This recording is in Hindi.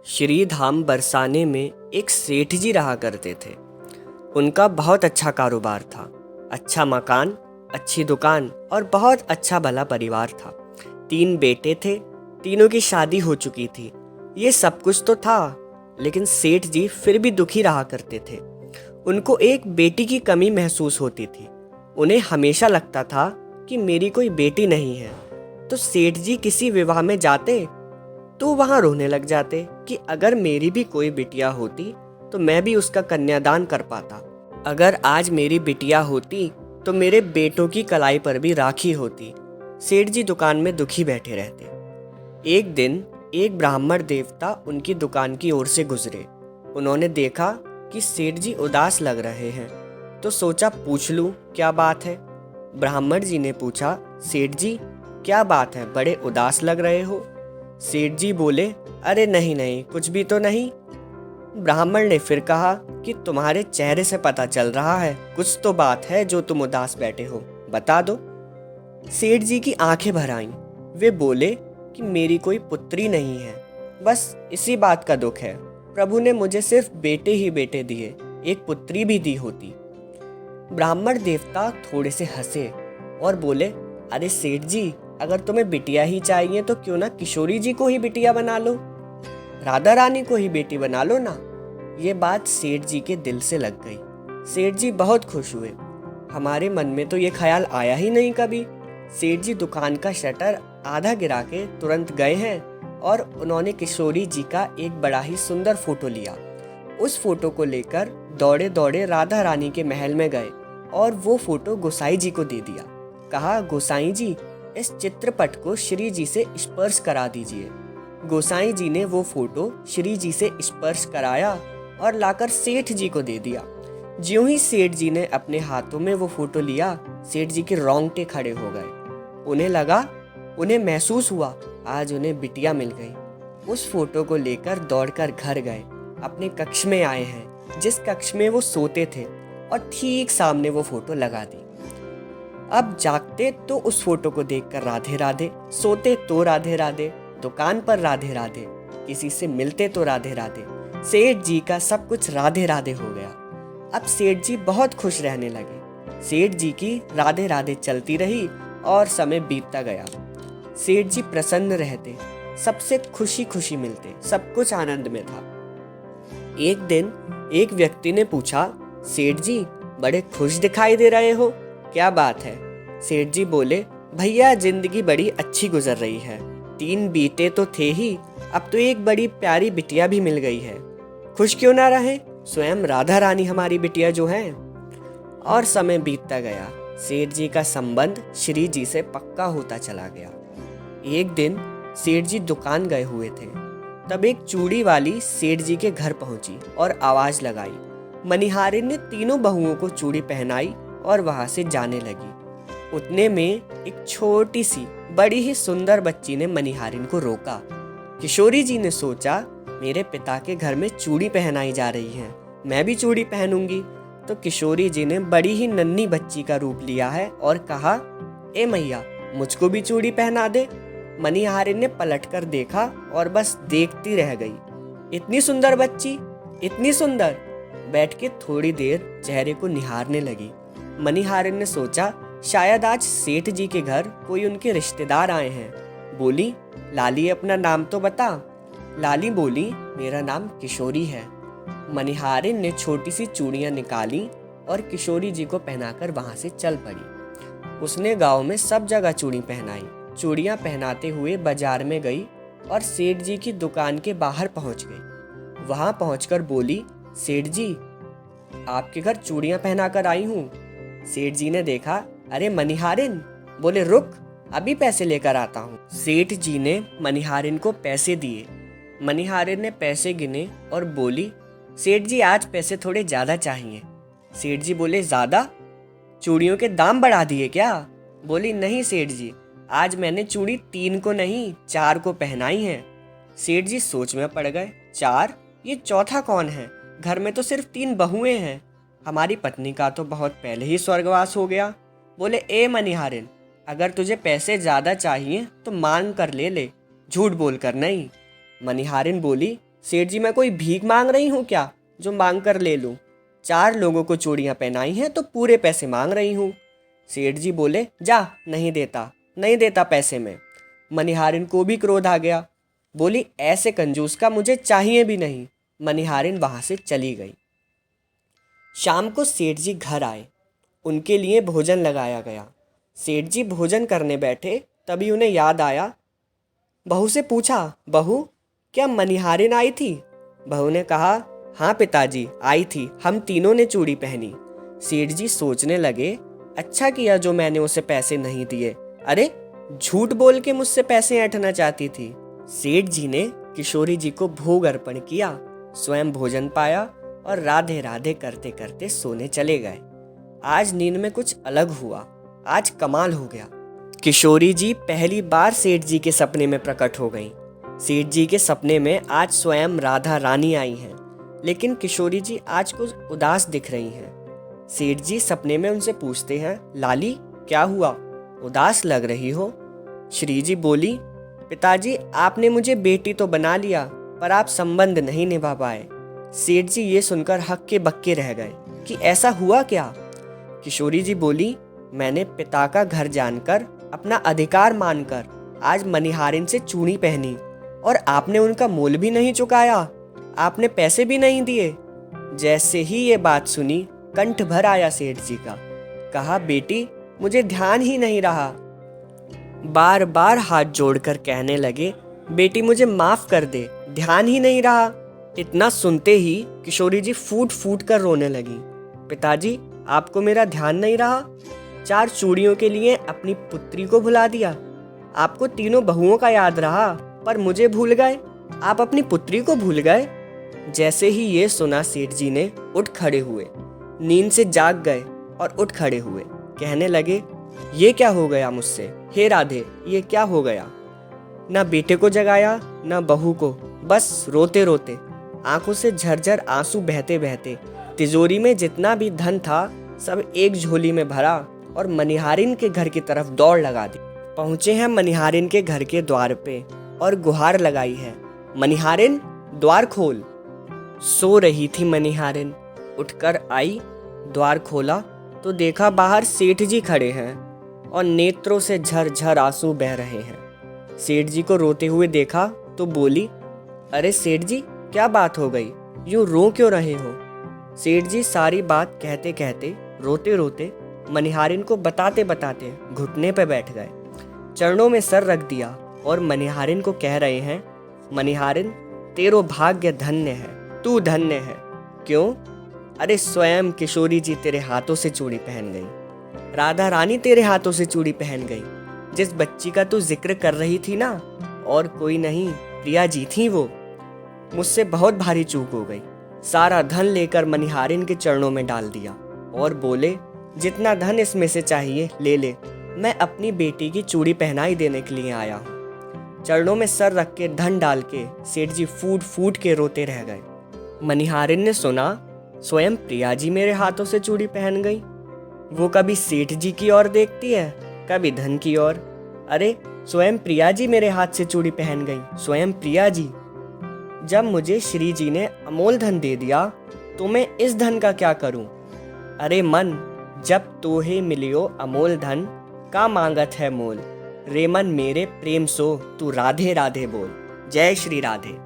श्री धाम बरसाने में एक सेठ जी रहा करते थे। उनका बहुत अच्छा कारोबार था, अच्छा मकान, अच्छी दुकान और बहुत अच्छा भला परिवार था। 3 बेटे थे, तीनों की शादी हो चुकी थी। ये सब कुछ तो था, लेकिन सेठ जी फिर भी दुखी रहा करते थे। उनको एक बेटी की कमी महसूस होती थी। उन्हें हमेशा लगता था कि मेरी कोई बेटी नहीं है। तो सेठ जी किसी विवाह में जाते तो वहां रोने लग जाते कि अगर मेरी भी कोई बिटिया होती तो मैं भी उसका कन्यादान कर पाता। अगर आज मेरी बिटिया होती तो मेरे बेटों की कलाई पर भी राखी होती। सेठ जी दुकान में दुखी बैठे रहते। एक दिन एक ब्राह्मण देवता उनकी दुकान की ओर से गुजरे। उन्होंने देखा कि सेठ जी उदास लग रहे हैं, तो सोचा पूछ लूं क्या बात है। ब्राह्मण जी ने पूछा, सेठ जी क्या बात है, बड़े उदास लग रहे हो। सेठ जी बोले, अरे नहीं नहीं, कुछ भी तो नहीं। ब्राह्मण ने फिर कहा कि तुम्हारे चेहरे से पता चल रहा है कुछ तो बात है जो तुम उदास बैठे हो, बता दो। सेठ जी की आंखें भर आईं। वे बोले कि मेरी कोई पुत्री नहीं है, बस इसी बात का दुख है। प्रभु ने मुझे सिर्फ बेटे ही बेटे दिए, एक पुत्री भी दी होती। ब्राह्मण देवता थोड़े से हंसे और बोले, अरे सेठ जी, अगर तुम्हें बिटिया ही चाहिए तो क्यों ना किशोरी जी को ही बिटिया बना लो, राधा रानी को ही बेटी बना लो ना। ये बात सेठ जी के दिल से लग गई। सेठ जी बहुत खुश हुए। हमारे मन में तो ये ख्याल आया ही नहीं कभी। सेठ जी दुकान का शटर आधा गिरा के तुरंत गए हैं और उन्होंने किशोरी जी का एक बड़ा ही सुंदर फोटो लिया। उस फोटो को लेकर दौड़े दौड़े राधा रानी के महल में गए और वो फोटो गोसाई जी को दे दिया। कहा, गोसाई जी, इस चित्रपट को श्री जी से स्पर्श करा दीजिए। गोसाई जी ने वो फोटो श्री जी से स्पर्श कराया और लाकर सेठ जी को दे दिया। ज्यों ही सेठ जी ने अपने हाथों में वो फोटो लिया, सेठ जी के रोंगटे खड़े हो गए। उन्हें महसूस हुआ आज उन्हें बिटिया मिल गई। उस फोटो को लेकर दौड़कर घर गए। अपने कक्ष में आए हैं, जिस कक्ष में वो सोते थे, और ठीक सामने वो फोटो लगा दी। अब जागते तो उस फोटो को देखकर राधे राधे, सोते तो राधे राधे, दुकान पर राधे राधे, किसी से मिलते तो राधे राधे। सेठ जी का सब कुछ राधे राधे हो गया। अब सेठ जी बहुत खुश रहने लगे। सेठ जी की राधे राधे चलती रही और समय बीतता गया। सेठ जी प्रसन्न रहते, सबसे खुशी खुशी मिलते, सब कुछ आनंद में था। एक दिन एक व्यक्ति ने पूछा, सेठ जी बड़े खुश दिखाई दे रहे हो, क्या बात है। सेठ जी बोले, भैया जिंदगी बड़ी अच्छी गुजर रही है। 3 बेटे तो थे ही, अब तो एक बड़ी प्यारी बिटिया भी मिल गई है। खुश क्यों ना रहे, स्वयं राधा रानी हमारी बिटिया जो है। और समय बीतता गया। सेठ जी का संबंध श्री जी से पक्का होता चला गया। एक दिन सेठ जी दुकान गए हुए थे, तब एक चूड़ी वाली सेठ जी के घर पहुंची और आवाज लगाई। मनिहारिन ने तीनों बहुओं को चूड़ी पहनाई और वहां से जाने लगी। उतने में एक छोटी सी बड़ी ही सुंदर बच्ची ने मनिहारिन को रोका। किशोरी जी ने सोचा, मेरे पिता के घर में चूड़ी पहनाई जा रही है, मैं भी चूड़ी पहनूंगी। तो किशोरी जी ने बड़ी ही नन्ही बच्ची का रूप लिया है और कहा, ए मैया, मुझको भी चूड़ी पहना दे। मनिहारिन ने पलटकर देखा और बस देखती रह गई। इतनी सुंदर बच्ची, इतनी सुंदर। बैठ के थोड़ी देर चेहरे को निहारने लगी। मनिहारिन ने सोचा, शायद आज सेठ जी के घर कोई उनके रिश्तेदार आए हैं। बोली, लाली अपना नाम तो बता। लाली बोली, मेरा नाम किशोरी है। मनिहारिन ने छोटी सी चूड़ियां निकाली और किशोरी जी को पहनाकर वहां से चल पड़ी। उसने गांव में सब जगह चूड़ी पहनाई। चूड़ियां पहनाते हुए बाजार में गई और सेठ जी की दुकान के बाहर पहुंच गई। वहां पहुंचकर बोली, सेठ जी, आपके घर चूड़ियां पहनाकर आई हूँ। सेठ जी ने देखा, अरे मनिहारिन। बोले, रुक, अभी पैसे लेकर आता हूँ। सेठ जी ने मनिहारिन को पैसे दिए। मनिहारिन ने पैसे गिने और बोली, सेठ जी आज पैसे थोड़े ज्यादा चाहिए। सेठ जी बोले, ज्यादा? चूड़ियों के दाम बढ़ा दिए क्या? बोली, नहीं सेठ जी, आज मैंने चूड़ी 3 को नहीं 4 को पहनाई है। सेठ जी सोच में पड़ गए, 4? ये चौथा कौन है? घर में तो सिर्फ 3 बहुएं हैं। हमारी पत्नी का तो बहुत पहले ही स्वर्गवास हो गया। बोले, ए मनिहारिन, अगर तुझे पैसे ज्यादा चाहिए तो मांग कर ले ले, झूठ बोल कर नहीं। मनिहारिन बोली, सेठ जी, मैं कोई भीख मांग रही हूँ क्या जो मांग कर ले लूँ? 4 लोगों को चूड़ियाँ पहनाई हैं तो पूरे पैसे मांग रही हूँ। सेठ जी बोले, जा, नहीं देता पैसे में। मनिहारिन को भी क्रोध आ गया। बोली, ऐसे कंजूस का मुझे चाहिए भी नहीं। मनिहारिन वहाँ से चली गई। शाम को सेठ जी घर आए। उनके लिए भोजन लगाया गया। सेठ जी भोजन करने बैठे, तभी उन्हें याद आया। बहू से पूछा, बहू, क्या मनिहारिन आई थी? बहू ने कहा, हाँ पिताजी, आई थी, हम तीनों ने चूड़ी पहनी। सेठ जी सोचने लगे, अच्छा किया जो मैंने उसे पैसे नहीं दिए। अरे, झूठ बोल के मुझसे पैसे ऐंठना चाहती थी। सेठ जी ने किशोरी जी को भोग अर्पण किया, स्वयं भोजन पाया और राधे राधे करते करते सोने चले गए। आज नींद में कुछ अलग हुआ। आज कमाल हो गया। किशोरी जी पहली बार सेठ जी के सपने में प्रकट हो गईं। सेठ जी के सपने में आज स्वयं राधा रानी आई हैं, लेकिन किशोरी जी आज कुछ उदास दिख रही हैं। सेठ जी सपने में उनसे पूछते हैं, लाली, क्या हुआ, उदास लग रही हो? श्री जी बोली, पिताजी, आपने मुझे बेटी तो बना लिया, पर आप संबंध नहीं निभा पाए। सेठ जी ये सुनकर हक्के बक्के रह गए कि ऐसा हुआ क्या? किशोरी जी बोली, मैंने पिता का घर जानकर, अपना अधिकार मानकर आज मनिहारिन से चूड़ी पहनी और आपने उनका मोल भी नहीं चुकाया, आपने पैसे भी नहीं दिए। जैसे ही ये बात सुनी, कंठ भर आया सेठ जी का। कहा, बेटी, मुझे ध्यान ही नहीं रहा। बार बार हाथ जोड़कर कहने लगे, बेटी मुझे माफ कर दे, ध्यान ही नहीं रहा। इतना सुनते ही किशोरी जी फूट फूट कर रोने लगी। पिताजी, आपको मेरा ध्यान नहीं रहा? 4 चूड़ियों के लिए अपनी पुत्री को भुला दिया। आपको तीनों बहुओं का याद रहा, पर मुझे भूल गए। आप अपनी पुत्री को भूल गए। जैसे ही ये सुना, सेठ जी ने उठ खड़े हुए, नींद से जाग गए और उठ खड़े हुए। कहने लगे, ये क्या हो गया मुझसे? हे राधे, ये क्या हो गया? ना बेटे को जगाया, ना बहू को, बस रोते रोते, आंखों से झरझर आंसू बहते बहते तिजोरी में जितना भी धन था सब एक झोली में भरा और मनिहारिन के घर की तरफ दौड़ लगा दी। पहुंचे हैं मनिहारिन के घर के द्वार पे और गुहार लगाई है, मनिहारिन, द्वार खोल। सो रही थी मनिहारिन, उठकर आई, द्वार खोला तो देखा बाहर सेठ जी खड़े हैं और नेत्रों से झरझर आंसू बह रहे हैं। सेठ जी को रोते हुए देखा तो बोली, अरे सेठ जी, क्या बात हो गई, यूं रो क्यों रहे हो? सेठ जी सारी बात कहते कहते, रोते रोते, मनिहारिन को बताते बताते घुटने पे बैठ गए, चरणों में सर रख दिया और मनिहारिन को कह रहे हैं, मनिहारिन, तेरो भाग्य धन्य है, तू धन्य है। क्यों? अरे स्वयं किशोरी जी तेरे हाथों से चूड़ी पहन गई, राधा रानी तेरे हाथों से चूड़ी पहन गई। जिस बच्ची का तू जिक्र कर रही थी ना, और कोई नहीं, प्रिया जी थी वो। मुझसे बहुत भारी चूक हो गई। सारा धन लेकर मनिहारिन के चरणों में डाल दिया और बोले, जितना धन इसमें से चाहिए ले ले, मैं अपनी बेटी की चूड़ी पहनाई देने के लिए आया हूँ। चरणों में सर रख के धन डाल के सेठ जी फूट फूट के रोते रह गए। मनिहारिन ने सुना, स्वयं प्रिया जी मेरे हाथों से चूड़ी पहन गई। वो कभी सेठ जी की ओर देखती है, कभी धन की ओर। अरे स्वयं प्रिया जी मेरे हाथ से चूड़ी पहन गई, स्वयं प्रिया जी। जब मुझे श्री जी ने अमोल धन दे दिया तो मैं इस धन का क्या करूं? अरे मन, जब तोहे मिलियो अमोल धन, का मांगत है मोल। रे मन मेरे प्रेम सो, तू राधे राधे बोल। जय श्री राधे।